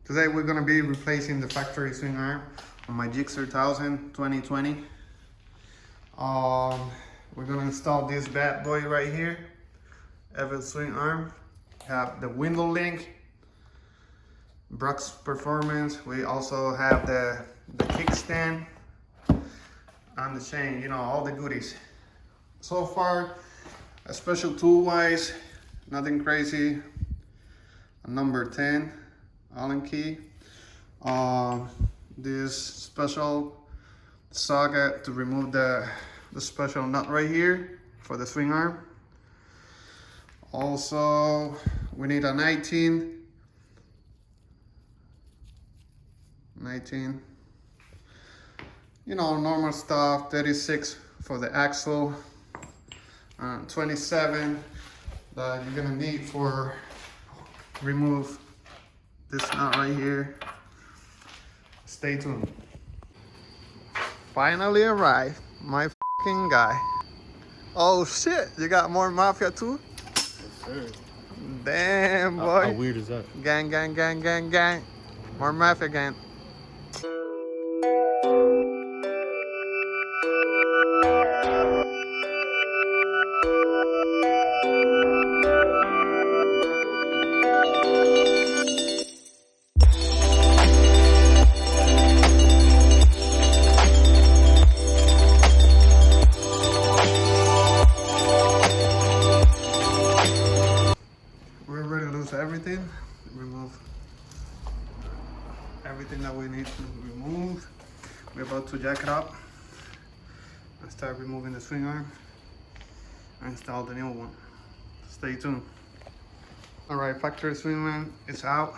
Today we're gonna be replacing the factory swing arm on my GSXR 1000 2020. We're gonna install this bad boy right here, Evil Swingarm. Have the window link, Brock's performance. We also have the kickstand and the chain, you know, all the goodies. So far, a special tool wise, nothing crazy. A number 10 Allen key. This special socket to remove the special nut right here for the swing arm. Also, we need a 19, you know, normal stuff. 36 for the axle, 27 that you're gonna need for remove this nut right here. Stay tuned. Finally arrived, my fucking guy. Oh shit, you got more mafia too? Yes, sir. Damn, boy. How weird is that? Gang, gang, gang, gang, gang. More mafia gang. Everything, remove everything that we need to remove. We're about to jack it up and start removing the swing arm and install the new one. Stay tuned. All right, factory swing arm is out.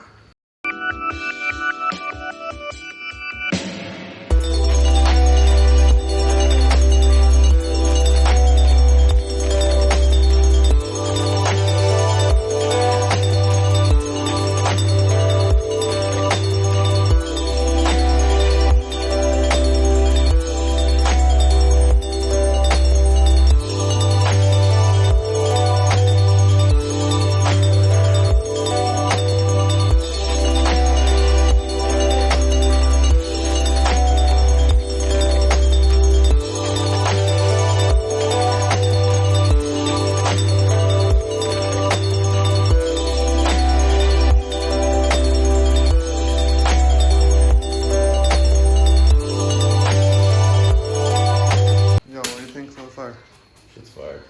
Shit's fire.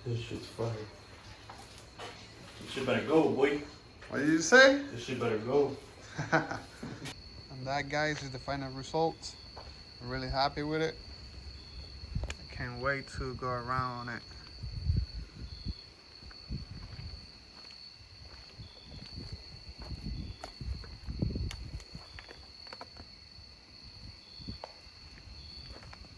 This shit's fire. This shit better go, boy. What did you say? This shit better go. And that, guys, is the final result. I'm really happy with it. I can't wait to go around on it.